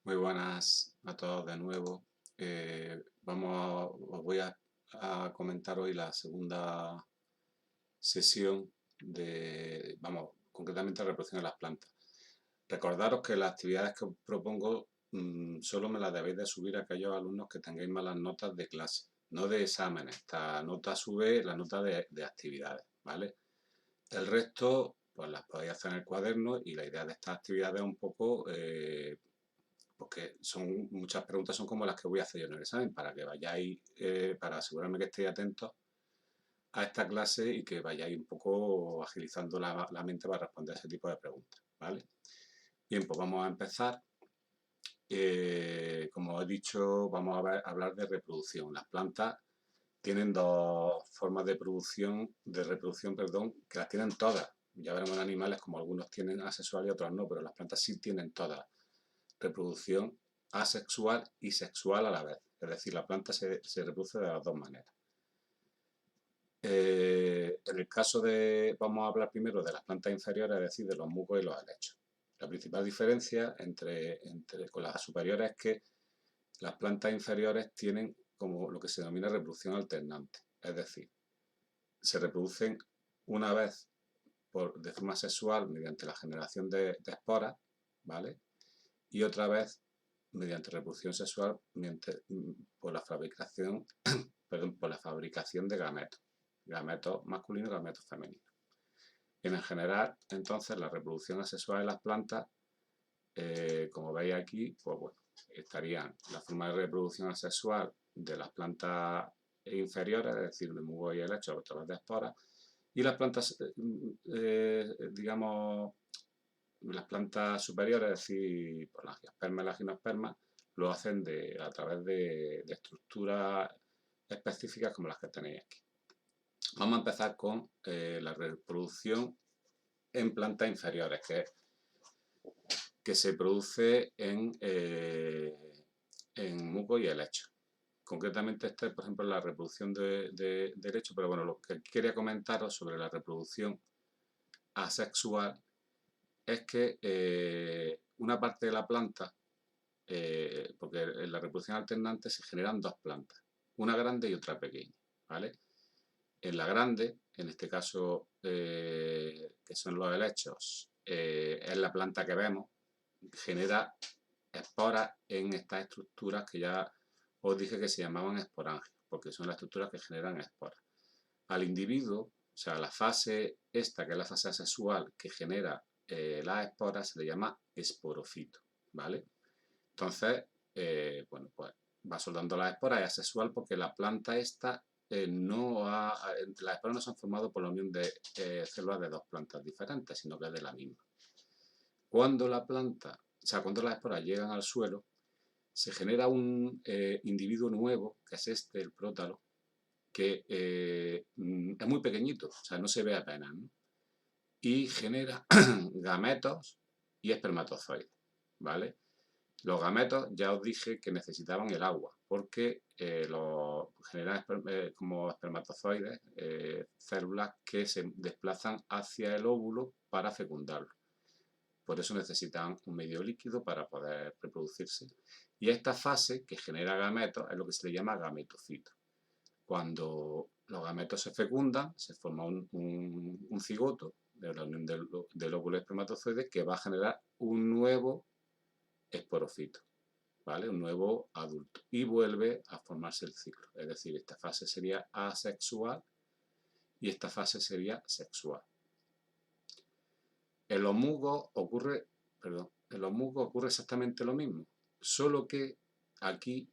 Muy buenas a todos de nuevo. Os voy a comentar hoy la segunda sesión concretamente la reproducción de las plantas. Recordaros que las actividades que os propongo solo me las debéis de subir a aquellos alumnos que tengáis malas notas de clase, no de exámenes. Esta nota sube la nota de actividades, ¿vale? El resto, pues las podéis hacer en el cuaderno y la idea de estas actividades es un poco porque muchas preguntas son como las que voy a hacer yo en el examen, para que vayáis, para asegurarme que estéis atentos a esta clase y que vayáis un poco agilizando la mente para responder a ese tipo de preguntas, ¿vale? Bien, pues vamos a empezar. Como he dicho, vamos a hablar de reproducción. Las plantas tienen dos formas de reproducción, que las tienen todas. Ya veremos en animales como algunos tienen asexual y otros no, pero las plantas sí tienen todas reproducción asexual y sexual a la vez. Es decir, la planta se reproduce de las dos maneras. En el caso vamos a hablar primero de las plantas inferiores, es decir, de los musgos y los helechos. La principal diferencia con las superiores es que las plantas inferiores tienen como lo que se denomina reproducción alternante. Es decir, se reproducen una vez de forma sexual mediante la generación de esporas, ¿vale? Y otra vez mediante reproducción sexual por la fabricación, por la fabricación de gametos masculinos y gametos femeninos. En general, entonces, la reproducción asexual de las plantas, como veis aquí, pues bueno, estarían la forma de reproducción asexual de las plantas inferiores, es decir, de musgo y helecho a través de esporas, y las plantas, digamos, las plantas superiores, es decir, por las angiospermas y las gimnospermas, lo hacen a través de estructuras específicas como las que tenéis aquí. Vamos a empezar con la reproducción en plantas inferiores, que se produce en musgo y helecho. Concretamente, esta es, por ejemplo, la reproducción de helecho, pero bueno, lo que quería comentaros sobre la reproducción asexual es que una parte de la planta, porque en la reproducción alternante se generan dos plantas, una grande y otra pequeña, ¿vale? En la grande, en este caso, que son los helechos, es la planta que vemos, genera esporas en estas estructuras que ya os dije que se llamaban esporangios, porque son las estructuras que generan esporas. Al individuo, o sea, la fase esta, que es la fase asexual, que genera las esporas, se le llama esporofito, ¿vale? Entonces, bueno, pues va soltando las esporas, es asexual porque la planta esta las esporas no se han formado por la unión de células de dos plantas diferentes, sino que es de la misma. Cuando cuando las esporas llegan al suelo, se genera un individuo nuevo, que es este, el prótalo, que es muy pequeñito, o sea, no se ve apenas, ¿no? Y genera gametos y espermatozoides, ¿vale? Los gametos ya os dije que necesitaban el agua, porque generan como espermatozoides células que se desplazan hacia el óvulo para fecundarlo. Por eso necesitan un medio líquido para poder reproducirse. Y esta fase que genera gametos es lo que se le llama gametocito. Cuando los gametos se fecundan, se forma un cigoto de la unión del óvulo espermatozoide que va a generar un nuevo esporofito, ¿vale? Un nuevo adulto. Y vuelve a formarse el ciclo. Es decir, esta fase sería asexual y esta fase sería sexual. En los musgos ocurre exactamente lo mismo, solo que aquí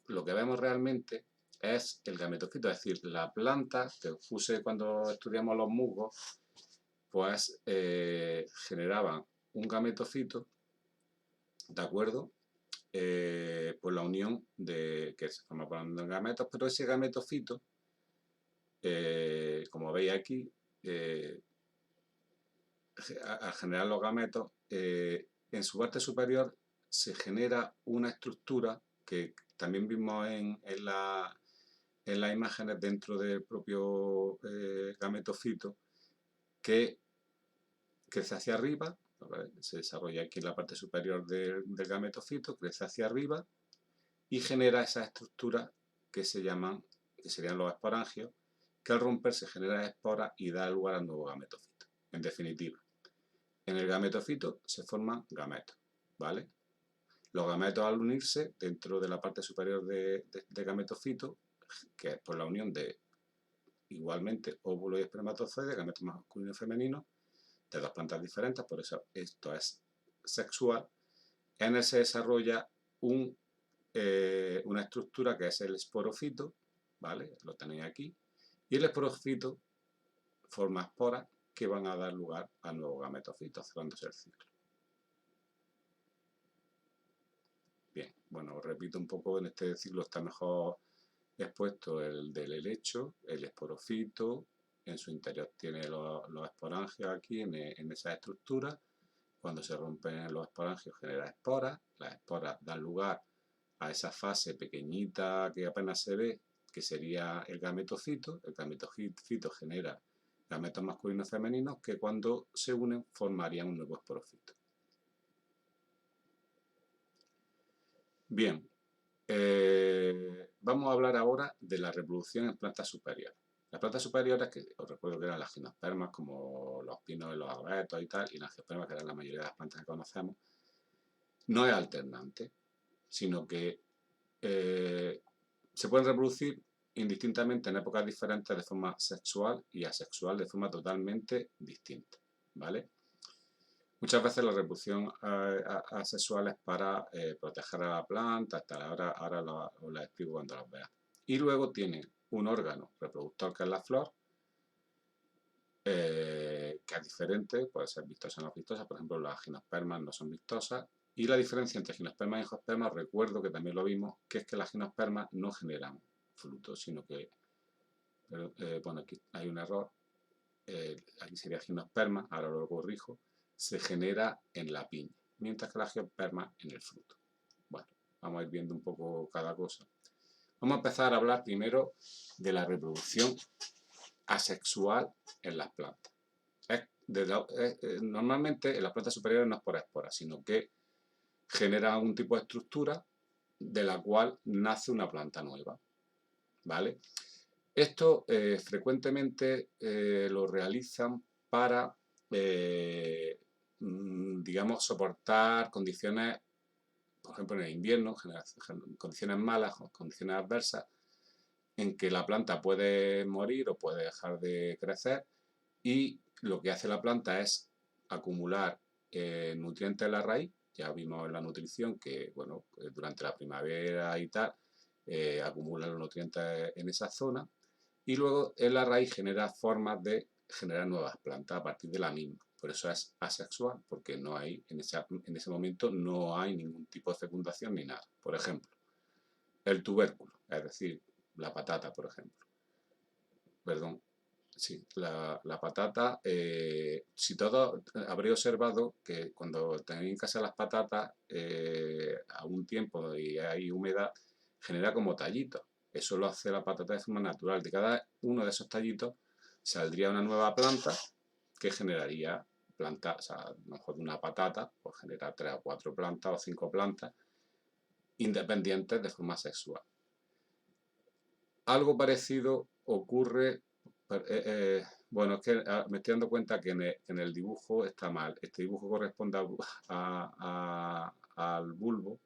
lo que vemos realmente es el gametofito, es decir, la planta que os puse cuando estudiamos los musgos, pues generaban un gametofito, ¿de acuerdo? Por la unión que se forma por la unión de gametos, pero ese gametofito, como veis aquí, al generar los gametos, en su parte superior se genera una estructura que también vimos en las imágenes dentro del propio gametofito, que crece hacia arriba, ¿vale? Se desarrolla aquí en la parte superior del gametofito, crece hacia arriba y genera esas estructuras que serían los esporangios, que al romperse genera esporas y da lugar al nuevo gametofito. En definitiva, en el gametofito se forman gametos, ¿vale? Los gametos, al unirse dentro de la parte superior de gametofito, que es por la unión de igualmente óvulo y espermatozoide, gametos masculino y femenino, de dos plantas diferentes, por eso esto es sexual, en él se desarrolla una estructura que es el esporofito, ¿vale? Lo tenéis aquí, y el esporofito forma esporas que van a dar lugar al nuevo gametofito, cerrándose el ciclo. Bien, bueno, repito un poco, en este ciclo está mejor expuesto el del helecho, el esporofito, en su interior tiene los esporangios aquí en esa estructura. Cuando se rompen los esporangios genera esporas, las esporas dan lugar a esa fase pequeñita que apenas se ve, que sería el gametofito. El gametofito genera gametos masculinos y femeninos que cuando se unen formarían un nuevo esporofito. Bien, vamos a hablar ahora de la reproducción en plantas superiores. Las plantas superiores, que os recuerdo que eran las gimnospermas, como los pinos y los abetos y tal, y las angiospermas, que eran la mayoría de las plantas que conocemos, no es alternante, sino que se pueden reproducir indistintamente en épocas diferentes de forma sexual y asexual, de forma totalmente distinta, ¿vale? Muchas veces la reproducción asexual es para proteger a la planta, ahora os la explico cuando las veas. Y luego tiene un órgano reproductor que es la flor, que es diferente, puede ser vistosa o no vistosa, por ejemplo las gimnospermas no son vistosas, y la diferencia entre gimnospermas y angiospermas, recuerdo que también lo vimos, que es que las gimnospermas no generan frutos, sino que, bueno, aquí hay un error, aquí sería gimnosperma, ahora lo corrijo, se genera en la piña, mientras que la angiosperma en el fruto. Bueno, vamos a ir viendo un poco cada cosa. Vamos a empezar a hablar primero de la reproducción asexual en las plantas. Normalmente en las plantas superiores no es por esporas, sino que genera un tipo de estructura de la cual nace una planta nueva, ¿vale? Esto frecuentemente lo realizan para, digamos, soportar condiciones, por ejemplo en el invierno, condiciones malas, condiciones adversas, en que la planta puede morir o puede dejar de crecer, y lo que hace la planta es acumular nutrientes en la raíz. Ya vimos en la nutrición que, bueno, durante la primavera y tal, acumula los nutrientes en esa zona, y luego en la raíz genera formas de generar nuevas plantas a partir de la misma. Por eso es asexual, porque no hay, en ese momento no hay ningún tipo de fecundación ni nada. Por ejemplo, el tubérculo, es decir, la patata, por ejemplo. Perdón, sí, la patata, si todos habréis observado que cuando tenéis en casa las patatas, a un tiempo y hay humedad, genera como tallitos. Eso lo hace la patata de forma natural. De cada uno de esos tallitos saldría una nueva planta que generaría plantas, o sea, a lo mejor de una patata, pues genera 3 o 4 plantas o 5 plantas independientes de forma sexual. Algo parecido ocurre, bueno, es que me estoy dando cuenta que en el dibujo está mal. Este dibujo corresponde al bulbo, o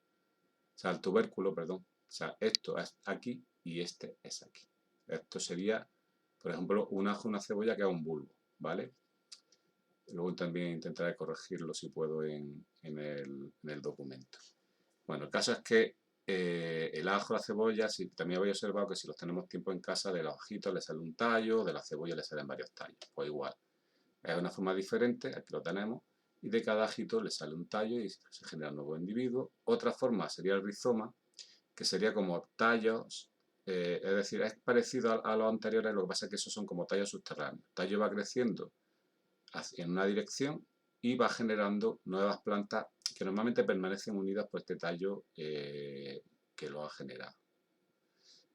sea, al tubérculo, perdón. O sea, esto es aquí y este es aquí. Esto sería, por ejemplo, un ajo, una cebolla, que es un bulbo, ¿vale? Luego también intentaré corregirlo si puedo en el documento. Bueno, el caso es que el ajo, la cebolla, también habéis observado que si los tenemos tiempo en casa, de los ajitos le sale un tallo, de la cebolla le salen varios tallos. Pues igual, es una forma diferente, aquí lo tenemos, y de cada ajito le sale un tallo y se genera un nuevo individuo. Otra forma sería el rizoma, que sería como tallos, es decir, es parecido a los anteriores, lo que pasa es que esos son como tallos subterráneos. El tallo va creciendo en una dirección y va generando nuevas plantas que normalmente permanecen unidas por este tallo que lo ha generado.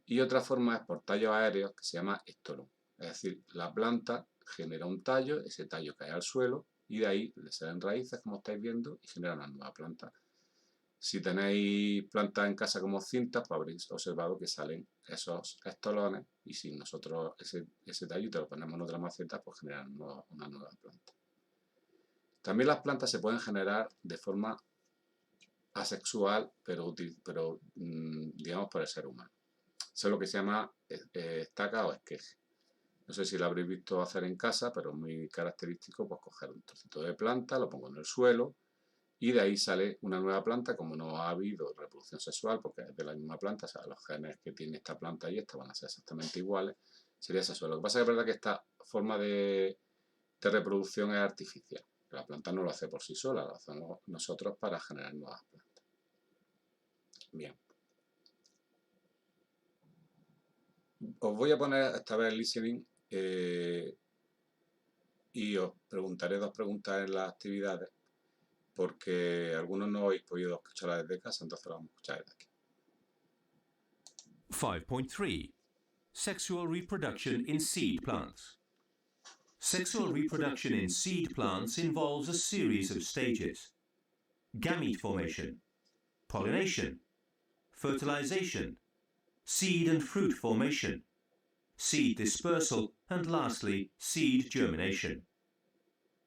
Y otra forma es por tallos aéreos, que se llama estolón. Es decir, la planta genera un tallo, ese tallo cae al suelo y de ahí le salen raíces, como estáis viendo, y generan una nueva planta. Si tenéis plantas en casa como cintas, pues habréis observado que salen esos estolones, y si nosotros ese tallito lo ponemos en otra maceta, pues generan una nueva planta. También las plantas se pueden generar de forma asexual, pero digamos por el ser humano. Eso es lo que se llama estaca o esqueje. No sé si lo habréis visto hacer en casa, pero es muy característico pues coger un trocito de planta, lo pongo en el suelo y de ahí sale una nueva planta. Como no ha habido reproducción sexual, porque es de la misma planta, o sea, los genes que tiene esta planta y esta van a ser exactamente iguales, sería sexual. Lo que pasa es que es verdad que esta forma de reproducción es artificial. La planta no lo hace por sí sola, lo hacemos nosotros para generar nuevas plantas. Bien. Os voy a poner esta vez el listening y os preguntaré 2 preguntas en las actividades, porque algunos no habéis podido escucharla desde casa, entonces la vamos a escuchar desde aquí. 5.3 Sexual reproduction in seed plants. Sexual reproduction in seed plants involves a series of stages: gamete formation, pollination, fertilization, seed and fruit formation, seed dispersal, and lastly, seed germination.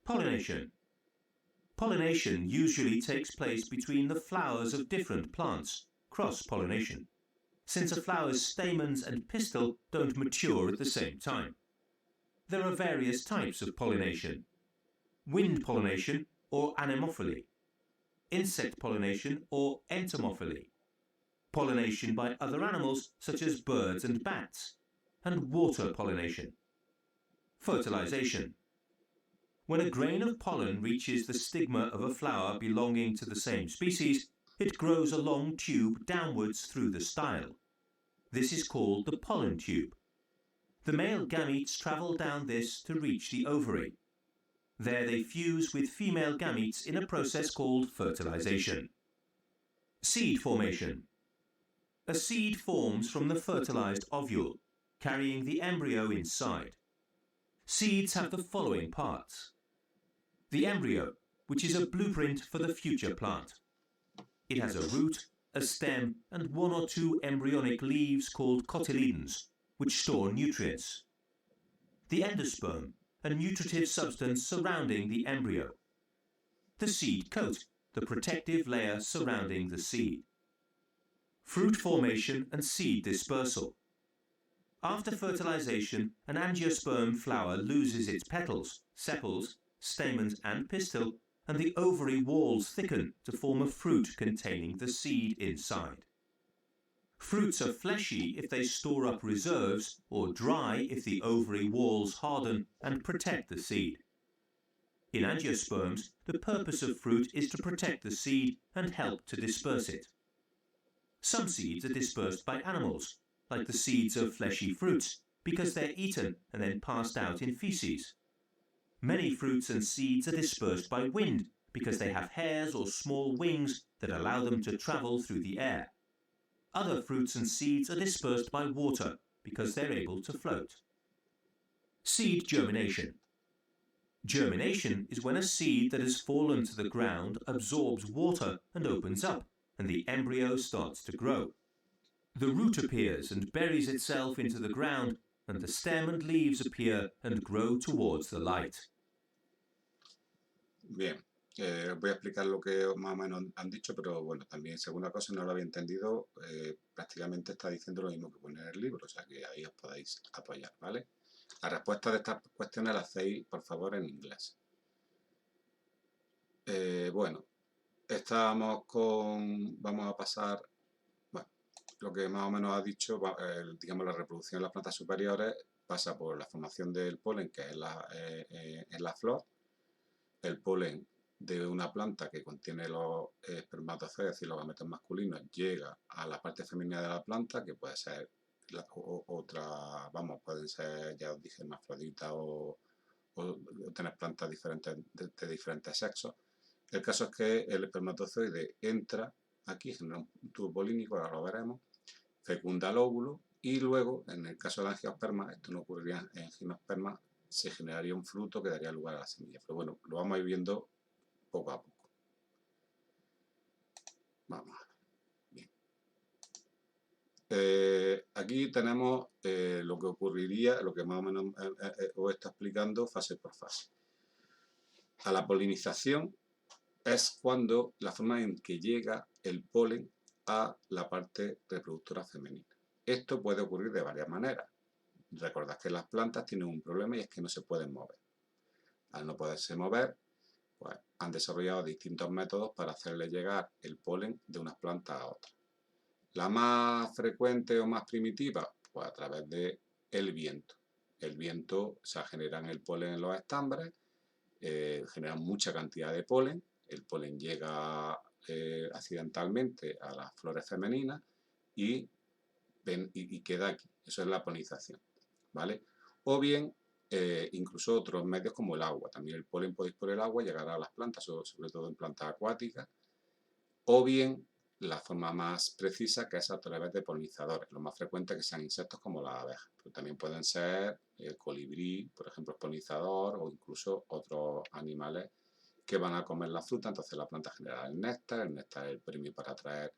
Pollination. Pollination usually takes place between the flowers of different plants, cross-pollination, since a flower's stamens and pistil don't mature at the same time. There are various types of pollination: wind pollination or anemophily, insect pollination or entomophily, pollination by other animals such as birds and bats, and water pollination. Fertilization. When a grain of pollen reaches the stigma of a flower belonging to the same species, it grows a long tube downwards through the style. This is called the pollen tube. The male gametes travel down this to reach the ovary. There they fuse with female gametes in a process called fertilization. Seed formation. A seed forms from the fertilized ovule, carrying the embryo inside. Seeds have the following parts: the embryo, which is a blueprint for the future plant. It has a root, a stem, and 1 or 2 embryonic leaves called cotyledons, which store nutrients. The endosperm, a nutritive substance surrounding the embryo. The seed coat, the protective layer surrounding the seed. Fruit formation and seed dispersal. After fertilization, an angiosperm flower loses its petals, sepals, stamens and pistil, and the ovary walls thicken to form a fruit containing the seed inside. Fruits are fleshy if they store up reserves, or dry if the ovary walls harden and protect the seed. In angiosperms, the purpose of fruit is to protect the seed and help to disperse it. Some seeds are dispersed by animals, like the seeds of fleshy fruits, because they're eaten and then passed out in feces. Many fruits and seeds are dispersed by wind, because they have hairs or small wings that allow them to travel through the air. Other fruits and seeds are dispersed by water, because they're able to float. Seed germination. Germination is when a seed that has fallen to the ground absorbs water and opens up, and the embryo starts to grow. The root appears and buries itself into the ground, and the stem and leaves appear and grow towards the light. Bien, os voy a explicar lo que más o menos han dicho, pero bueno, también si alguna cosa no lo había entendido, prácticamente está diciendo lo mismo que pone en el libro, o sea que ahí os podéis apoyar, ¿vale? La respuesta de estas cuestiones las hacéis, por favor, en inglés. Bueno, vamos a pasar, bueno, lo que más o menos ha dicho, digamos, la reproducción en las plantas superiores pasa por la formación del polen, que es la flor. El polen de una planta que contiene los espermatozoides y los gametos masculinos llega a la parte femenina de la planta, que puede ser pueden ser, ya os dije, hermafroditas o tener plantas diferentes de diferentes sexos. El caso es que el espermatozoide entra aquí, genera un tubo polínico, ahora lo veremos, fecunda el óvulo y luego, en el caso del angiosperma, esto no ocurriría en gimnosperma, se generaría un fruto que daría lugar a la semilla. Pero bueno, lo vamos a ir viendo poco a poco. Vamos a ver. Bien. Aquí tenemos lo que ocurriría, lo que más o menos os está explicando fase por fase. A la polinización es cuando la forma en que llega el polen a la parte reproductora femenina. Esto puede ocurrir de varias maneras. Recordad que las plantas tienen un problema y es que no se pueden mover. Al no poderse mover, pues han desarrollado distintos métodos para hacerle llegar el polen de unas plantas a otras. La más frecuente o más primitiva, pues a través del viento. El viento, o sea, generan el polen en los estambres, generan mucha cantidad de polen, el polen llega accidentalmente a las flores femeninas y queda aquí. Eso es la polinización, ¿vale? O bien, incluso otros medios como el agua. También el polen puede ir por el agua y llegar a las plantas, sobre todo en plantas acuáticas. O bien, la forma más precisa, que es a través de polinizadores. Lo más frecuente es que sean insectos como las abejas. Pero también pueden ser el colibrí, por ejemplo, el polinizador, o incluso otros animales que van a comer la fruta. Entonces la planta genera el néctar es el premio para atraer,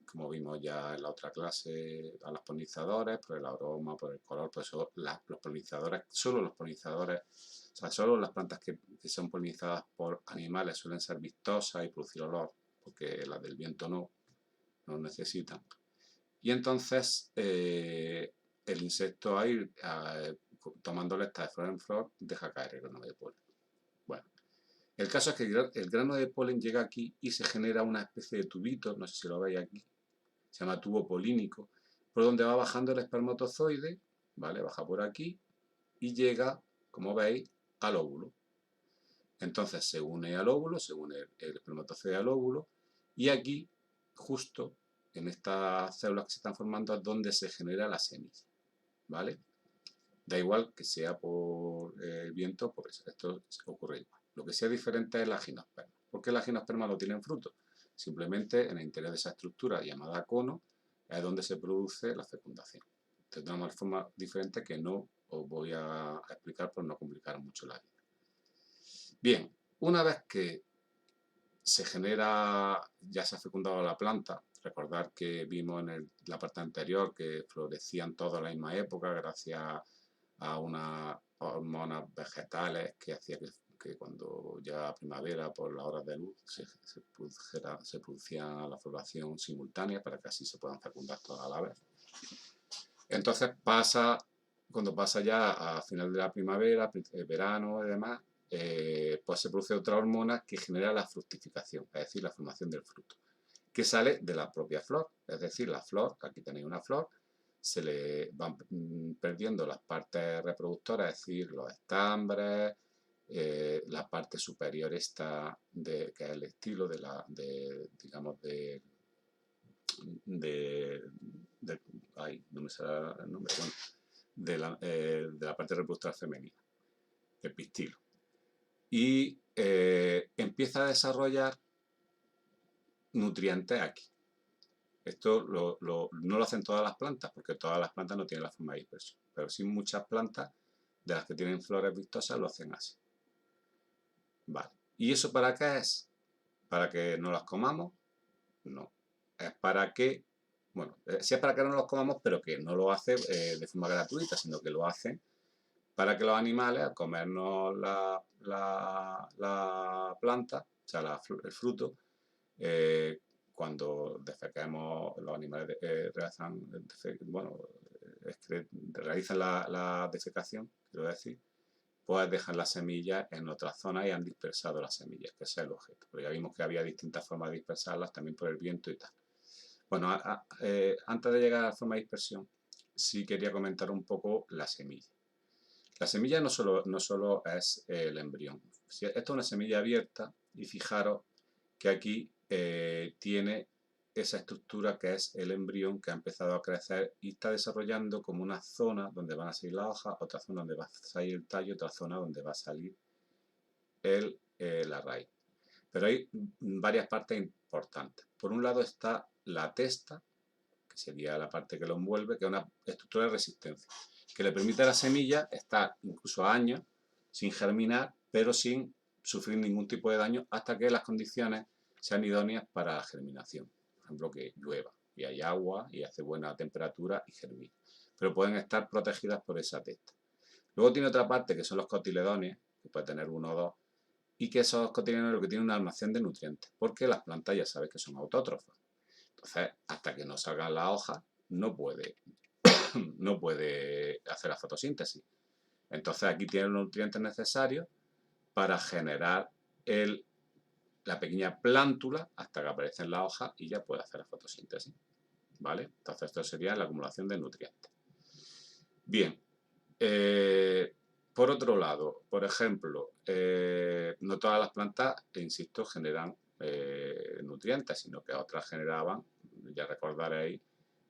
como vimos ya en la otra clase, a los polinizadores, por el aroma, por el color. Por eso los polinizadores, solo los polinizadores, o sea, solo las plantas que son polinizadas por animales suelen ser vistosas y producir olor, porque las del viento no necesitan. Y entonces el insecto ahí, tomándole esta de flor en flor, deja caer el grano de polen. Bueno, el caso es que el grano de polen llega aquí y se genera una especie de tubito, no sé si lo veis aquí, se llama tubo polínico, por donde va bajando el espermatozoide, ¿vale? Baja por aquí y llega, como veis, al óvulo. Entonces se une al óvulo, se une el espermatozoide al óvulo, y aquí, justo en estas células que se están formando, es donde se genera la semilla, ¿vale? Da igual que sea por el viento, por eso, esto ocurre igual. Lo que sea diferente es la gimnosperma. ¿Por qué la gimnosperma no tienen fruto? Simplemente en el interior de esa estructura llamada cono es donde se produce la fecundación. De una forma diferente que no os voy a explicar por no complicar mucho la vida. Bien, una vez que se genera, ya se ha fecundado la planta, recordad que vimos en la parte anterior que florecían todas a la misma época gracias a unas hormonas vegetales que hacía que cuando llegaba la primavera por las horas de luz se produciera la floración simultánea para que así se puedan fecundar todas a la vez. Entonces cuando pasa ya a final de la primavera, verano y demás, pues se produce otra hormona que genera la fructificación, es decir, la formación del fruto, que sale de la propia flor, es decir, la flor, aquí tenéis una flor, se le van perdiendo las partes reproductoras, es decir, los estambres, la parte superior esta, que es el estilo ay, no me sale el nombre, bueno, de la parte reproductora femenina, el pistilo. Y empieza a desarrollar nutrientes aquí. Esto no lo hacen todas las plantas, porque todas las plantas no tienen la forma de dispersión, pero sí muchas plantas de las que tienen flores vistosas lo hacen así. Vale. ¿Y eso para qué es? ¿Para que no las comamos? No. Es para que, bueno, sí es para que no los comamos, pero que no lo hace de forma gratuita, sino que lo hacen para que los animales, al comernos la planta, o sea, el fruto, cuando defequemos, los animales realizan la defecación, quiero decir, pues dejan las semillas en otras zonas y han dispersado las semillas, que ese es el objeto. Pero ya vimos que había distintas formas de dispersarlas, también por el viento y tal. Bueno, antes de llegar a la forma de dispersión, sí quería comentar un poco la semilla. La semilla no solo es el embrión. Esto es una semilla abierta y fijaros que aquí tiene esa estructura que es el embrión que ha empezado a crecer y está desarrollando como una zona donde van a salir las hojas, otra zona donde va a salir el tallo, otra zona donde va a salir la raíz. Pero hay varias partes importantes. Por un lado está la testa, que sería la parte que lo envuelve, que es una estructura de resistencia, que le permite a la semilla estar incluso años sin germinar, pero sin sufrir ningún tipo de daño hasta que las condiciones sean idóneas para la germinación. Por ejemplo, que llueva y hay agua y hace buena temperatura y germina. Pero pueden estar protegidas por esa testa. Luego tiene otra parte que son los cotiledones, que puede tener uno o dos, y que esos cotiledones lo que tienen un almacén de nutrientes, porque las plantas ya sabes que son autótrofas. Entonces, hasta que no salgan las hojas, no puede hacer la fotosíntesis. Entonces aquí tiene los nutrientes necesarios para generar la pequeña plántula hasta que aparecen las hojas y ya puede hacer la fotosíntesis. ¿Vale? Entonces esto sería la acumulación de nutrientes. Bien. Por otro lado, por ejemplo, no todas las plantas, insisto, generan nutrientes, sino que otras generaban, ya recordaréis,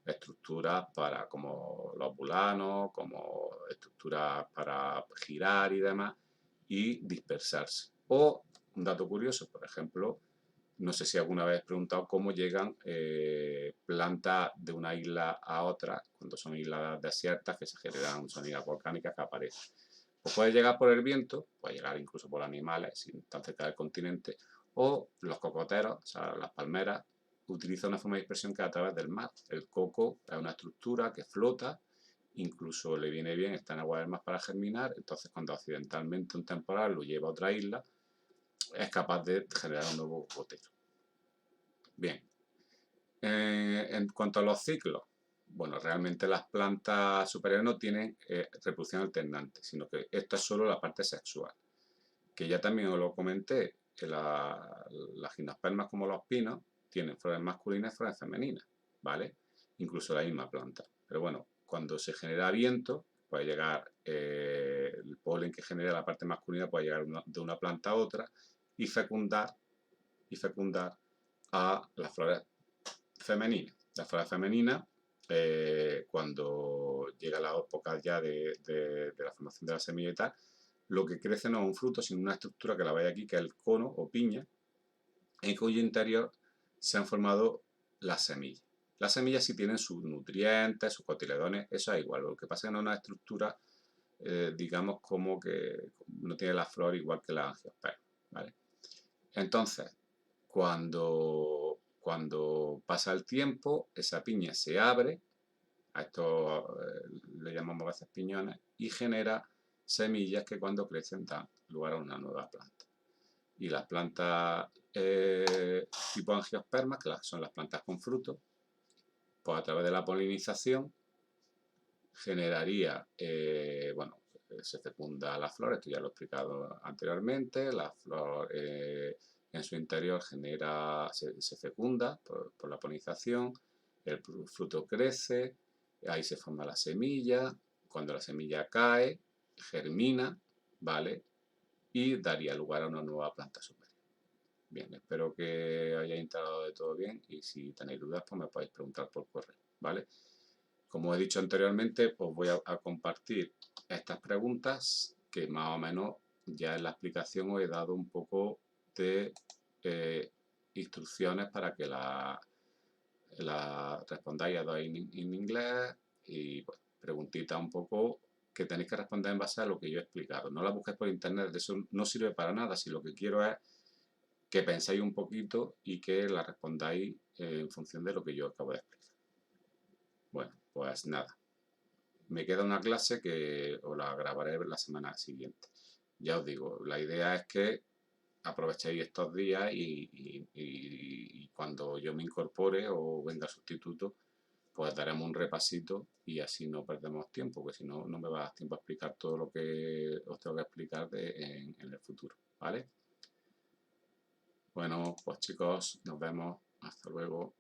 estructuras para como los bulanos, como estructuras para girar y demás, y dispersarse. O, un dato curioso, por ejemplo, no sé si alguna vez he preguntado cómo llegan plantas de una isla a otra, cuando son islas desiertas que se generan, son islas volcánicas que aparecen. Pues puede llegar por el viento, puede llegar incluso por animales, si están cerca del continente, o los cocoteros, o sea, las palmeras, utilizan una forma de dispersión que es a través del mar. El coco es una estructura que flota, incluso le viene bien estar en agua del mar para germinar, entonces cuando accidentalmente un temporal lo lleva a otra isla, es capaz de generar un nuevo gotero. Bien, en cuanto a los ciclos, bueno, realmente las plantas superiores no tienen reproducción alternante, sino que esta es solo la parte sexual. Que ya también os lo comenté, que las gimnospermas como los pinos tienen flores masculinas y flores femeninas, ¿vale? Incluso la misma planta. Pero bueno, cuando se genera viento, puede llegar el polen que genera la parte masculina, puede llegar de una planta a otra y fecundar a las flores femeninas. Las flores femeninas, cuando llega la época ya de la formación de la semilla y tal, lo que crece no es un fruto, sino una estructura que la veis aquí, que es el cono o piña, en cuyo interior se han formado las semillas. Las semillas sí tienen sus nutrientes, sus cotiledones, eso es igual. Lo que pasa es que no es una estructura, digamos, como que no tiene la flor igual que la angiosperma, ¿vale? Entonces, cuando pasa el tiempo, esa piña se abre, a esto le llamamos a veces piñones, y genera semillas que cuando crecen dan lugar a una nueva planta. Y las plantas tipo angiospermas, que son las plantas con fruto, pues a través de la polinización generaría, bueno, se fecunda la flor, esto ya lo he explicado anteriormente, la flor en su interior se fecunda por la polinización, el fruto crece, ahí se forma la semilla, cuando la semilla cae, germina, ¿vale? Y daría lugar a una nueva planta superior. Bien, espero que hayáis entrado de todo bien y si tenéis dudas pues me podéis preguntar por correo, ¿vale? Como he dicho anteriormente, os voy a compartir estas preguntas que más o menos ya en la explicación os he dado un poco de instrucciones para que la respondáis a dos en inglés y bueno, preguntitas un poco que tenéis que responder en base a lo que yo he explicado. No la busquéis por internet, de eso no sirve para nada, si lo que quiero es que penséis un poquito y que la respondáis en función de lo que yo acabo de explicar. Bueno, pues nada. Me queda una clase que os la grabaré la semana siguiente. Ya os digo, la idea es que aprovechéis estos días y cuando yo me incorpore o venga sustituto, pues daremos un repasito y así no perdemos tiempo, porque si no, no me va a dar tiempo a explicar todo lo que os tengo que explicar en el futuro, ¿vale? Bueno, pues chicos, nos vemos. Hasta luego.